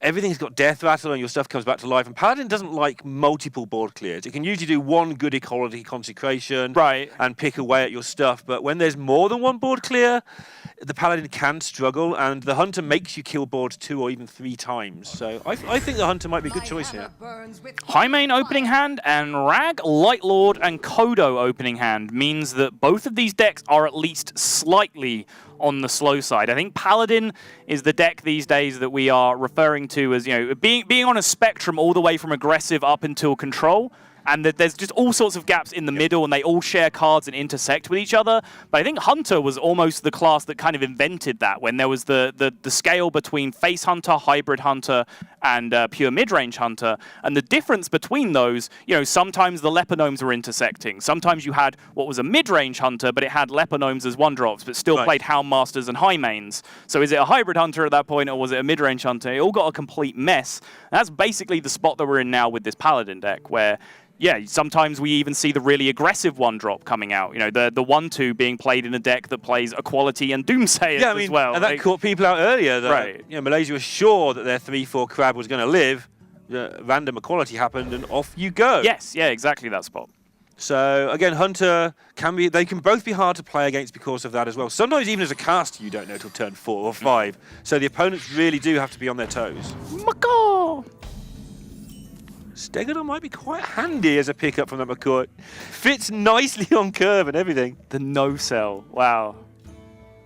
everything's got death rattle and your stuff comes back to life. And Paladin doesn't like multiple board clears. It can usually do 1 good equality consecration and pick away at your stuff. But when there's more than 1 board clear, the Paladin can struggle, and the Hunter makes you kill boards 2 or even 3 times. So I think the Hunter might be a good choice here. High main opening hand and Rag, Light Lord and Kodo opening hand means that both of these decks are at least slightly on the slow side. I think Paladin is the deck these days that we are referring to as, being on a spectrum all the way from aggressive up until control. and that there's just all sorts of gaps in the middle, and they all share cards and intersect with each other. But I think Hunter was almost the class that kind of invented that, when there was the scale between Face Hunter, Hybrid Hunter, and pure mid-range Hunter. And the difference between those, sometimes the Lepinomes were intersecting. Sometimes you had what was a mid-range Hunter, but it had Lepinomes as one-drops, but still played Houndmasters and High Mains. So is it a Hybrid Hunter at that point, or was it a mid-range Hunter? It all got a complete mess. And that's basically the spot that we're in now with this Paladin deck, where sometimes we even see the really aggressive one-drop coming out. The 1-2 being played in a deck that plays Equality and Doomsayers as well. And that caught people out earlier. That, Malaysia was sure that their 3-4 crab was going to live. Random Equality happened, and off you go. Yes, exactly that spot. So again, Hunter they can both be hard to play against because of that as well. Sometimes even as a caster, you don't know till turn 4 or 5. So the opponents really do have to be on their toes. Macaw! Stegodon might be quite handy as a pickup from that McCoy. Fits nicely on curve and everything. The no-sell. Wow.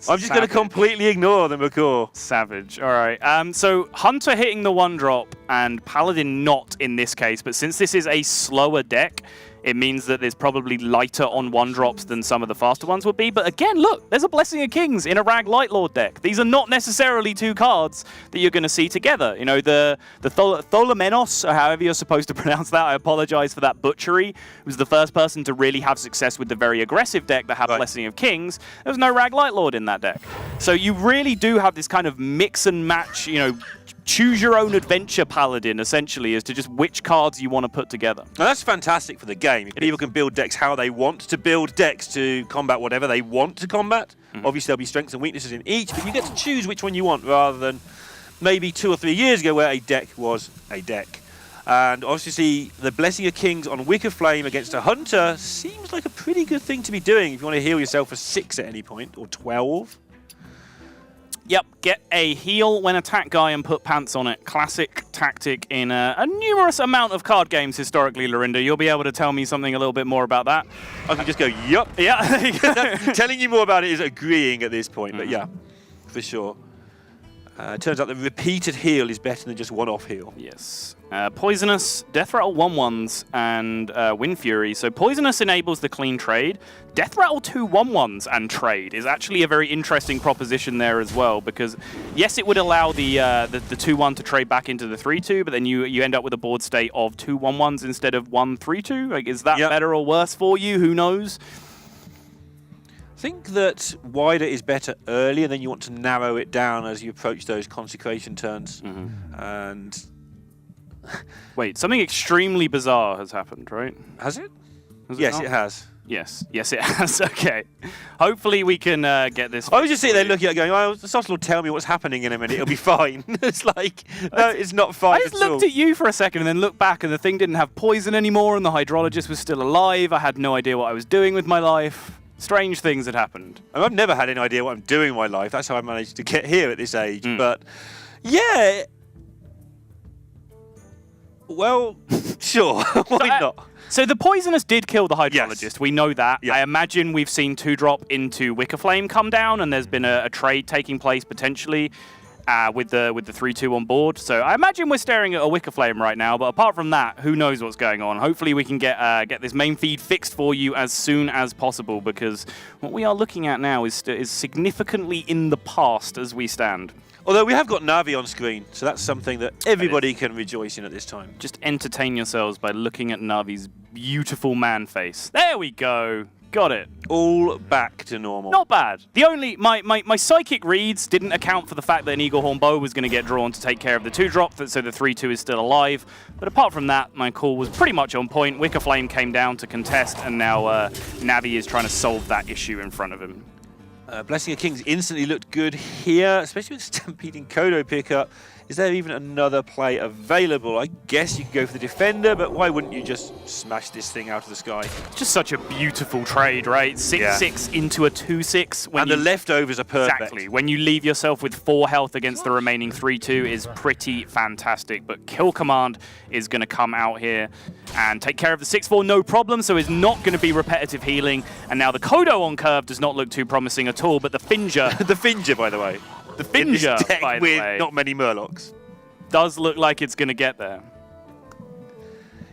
I'm just going to completely ignore the McCaw. Savage. All right. So Hunter hitting the 1-drop and Paladin not in this case, but since this is a slower deck, it means that there's probably lighter on 1-drops than some of the faster ones would be. But again, look, there's a Blessing of Kings in a Rag Lightlord deck. These are not necessarily two cards that you're going to see together. The Tholomenos, or however you're supposed to pronounce that, I apologize for that butchery, was the first person to really have success with the very aggressive deck that had Blessing of Kings. There was no Rag Lightlord in that deck. So you really do have this kind of mix and match, choose your own adventure Paladin, essentially, as to just which cards you want to put together. Now, that's fantastic for the game. People can build decks how they want to build decks to combat whatever they want to combat. Obviously, there'll be strengths and weaknesses in each, but you get to choose which one you want, rather than maybe 2 or 3 years ago where a deck was a deck. And obviously, the Blessing of Kings on Wicker Flame against a Hunter seems like a pretty good thing to be doing if you want to heal yourself for 6 at any point, or 12. Yep, get a heal when attack guy and put pants on it. Classic tactic in a numerous amount of card games historically, Lorinda. You'll be able to tell me something a little bit more about that. I can just go, yup. Yeah. Telling you more about it is agreeing at this point, but yeah, for sure. It turns out the repeated heal is better than just one-off heal. Yes. Poisonous, Death Rattle 1/1s, and Wind Fury. So Poisonous enables the clean trade. Death Rattle 2 1/1s and trade is actually a very interesting proposition there as well, because yes, it would allow the 2/1 to trade back into the 3/2, but then you end up with a board state of 2 1/1s instead of 1 3/2. Like, is that better or worse for you? Who knows? I think that wider is better early, and then you want to narrow it down as you approach those consecration turns. And wait, something extremely bizarre has happened, right? Has it? Yes, it has. Yes, it has. Okay. Hopefully we can get this. I was just sitting there looking at it going, oh, the Sossel will tell me what's happening in a minute. It'll be fine. It's like, no, it's not fine I just looked at you for a second and then looked back, and the thing didn't have poison anymore, and the hydrologist was still alive. I had no idea what I was doing with my life. Strange things had happened. I've never had any idea what I'm doing in my life. That's how I managed to get here at this age. But, yeah. Well, sure. Why not? So the Poisonous did kill the Hydrologist. Yes. We know that. Yeah. I imagine we've seen 2-drop into Wicker Flame come down, and there's been a trade taking place potentially with the 3/2 on board. So I imagine we're staring at a Wicker Flame right now. But apart from that, who knows what's going on? Hopefully we can get this main feed fixed for you as soon as possible, because what we are looking at now is significantly in the past as we stand. Although we have got Navi on screen, so that's something that everybody can rejoice in at this time. Just entertain yourselves by looking at Navi's beautiful man face. There we go. Got it. All back to normal. Not bad. The only my psychic reads didn't account for the fact that an Eaglehorn Bow was going to get drawn to take care of the 2-drop, so the 3/2 is still alive. But apart from that, my call was pretty much on point. Wicker Flame came down to contest, and now Navi is trying to solve that issue in front of him. Blessing of Kings instantly looked good here, especially with Stampeding Kodo pickup. Is there even another play available? I guess you could go for the Defender, but why wouldn't you just smash this thing out of the sky? Just such a beautiful trade, right? 6/6 into a 2/6. And the leftovers are perfect. Exactly. When you leave yourself with 4 health against the remaining 3/2 is pretty fantastic. But Kill Command is going to come out here and take care of the 6/4, no problem. So it's not going to be repetitive healing. And now the Kodo on curve does not look too promising at all. But the Finger... the Finger, by the way. The Finger, in this deck by the with way, not many Murlocs. does look like it's going to get there.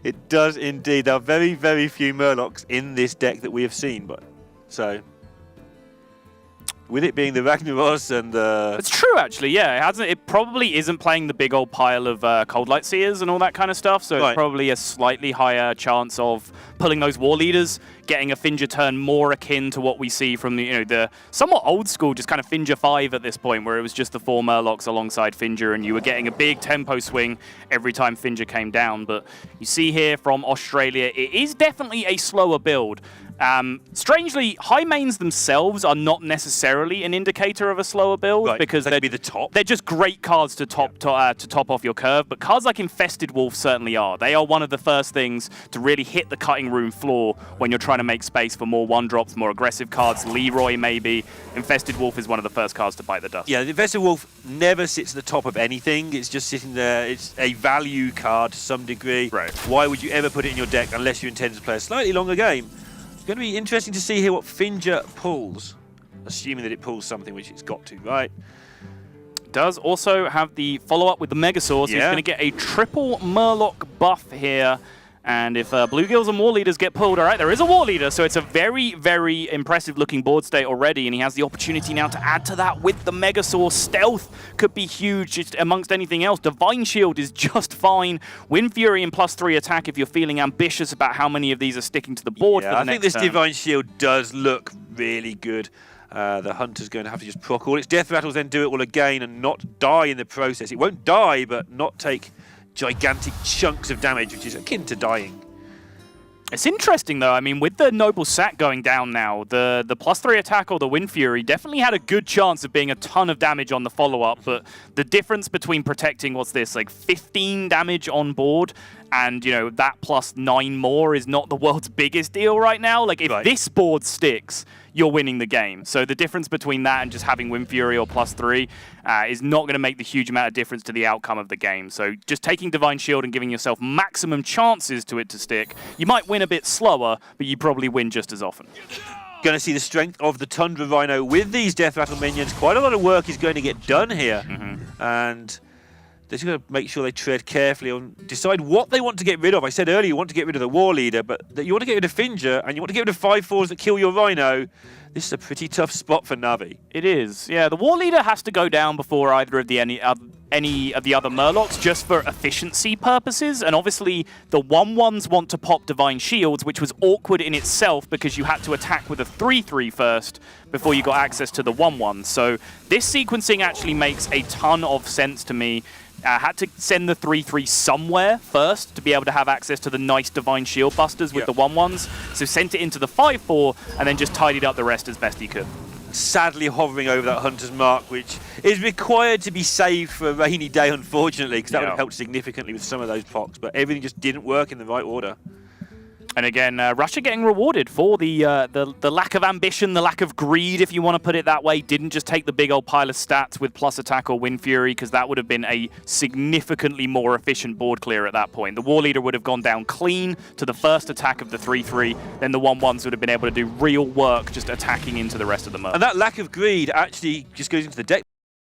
It does indeed. There are very, very few Murlocs in this deck that we have seen, but so with it being the Ragnaros and the... It's true, actually, yeah. It probably isn't playing the big old pile of Cold Light Seers and all that kind of stuff, so it's probably a slightly higher chance of pulling those War Leaders, getting a Finja turn more akin to what we see from the somewhat old school, just kind of Finja 5 at this point, where it was just the 4 Murlocs alongside Finja, and you were getting a big tempo swing every time Finja came down. But you see here from Australia, it is definitely a slower build. Strangely, high mains themselves are not necessarily an indicator of a slower build because they'd be the top. They're just great cards to top to top off your curve, but cards like Infested Wolf certainly are. They are one of the first things to really hit the cutting room floor when you're trying to make space for more 1-drops, more aggressive cards. Leroy maybe. Infested Wolf is one of the first cards to bite the dust. Yeah, the Infested Wolf never sits at the top of anything. It's just sitting there. It's a value card to some degree. Right. Why would you ever put it in your deck unless you intend to play a slightly longer game? It's going to be interesting to see here what Finja pulls, assuming that it pulls something, which it's got to, right? Does also have the follow-up with the Megasaur, so he's going to get a triple Murloc buff here. And if Bluegills and War Leaders get pulled, all right, there is a War Leader, so it's a very, very impressive-looking board state already, and he has the opportunity now to add to that with the Megasaur. Stealth could be huge just amongst anything else. Divine Shield is just fine. Wind Fury and +3 attack if you're feeling ambitious about how many of these are sticking to the board for the next I think this turn. Divine Shield does look really good. The Hunter's going to have to just proc all its death rattles, then do it all again and not die in the process. It won't die, but not take gigantic chunks of damage, which is akin to dying. It's interesting, though. I mean, with the Noble Sack going down now, the +3 attack or the Wind Fury definitely had a good chance of being a ton of damage on the follow-up, but the difference between protecting, what's this, like 15 damage on board, and, that +9 more is not the world's biggest deal right now. Like, if this board sticks, you're winning the game. So the difference between that and just having Wind Fury or +3 is not going to make the huge amount of difference to the outcome of the game. So just taking Divine Shield and giving yourself maximum chances to it to stick, you might win a bit slower, but you probably win just as often. Going to see the strength of the Tundra Rhino with these Death Rattle minions. Quite a lot of work is going to get done here. And they're just going to make sure they tread carefully and decide what they want to get rid of. I said earlier you want to get rid of the War Leader, but you want to get rid of Finja, and you want to get rid of 5/4s that kill your Rhino. This is a pretty tough spot for Navi. It is. Yeah, the War Leader has to go down before either of any of the other Murlocs, just for efficiency purposes. And obviously, the 1/1s want to pop Divine Shields, which was awkward in itself because you had to attack with a 3/3 first before you got access to the 1/1. So this sequencing actually makes a ton of sense to me. Had to send the 3/3 somewhere first to be able to have access to the nice Divine Shield busters with the 1/1s. So sent it into the 5/4 and then just tidied up the rest as best he could. Sadly hovering over that Hunter's Mark, which is required to be saved for a rainy day, unfortunately, because that would have helped significantly with some of those pocs, but everything just didn't work in the right order. And again, Russia getting rewarded for the lack of ambition, the lack of greed, if you want to put it that way. Didn't just take the big old pile of stats with plus attack or Wind Fury, because that would have been a significantly more efficient board clear at that point. The War Leader would have gone down clean to the first attack of the 3/3, then the 1/1s would have been able to do real work just attacking into the rest of the Murlocs. And that lack of greed actually just goes into the deck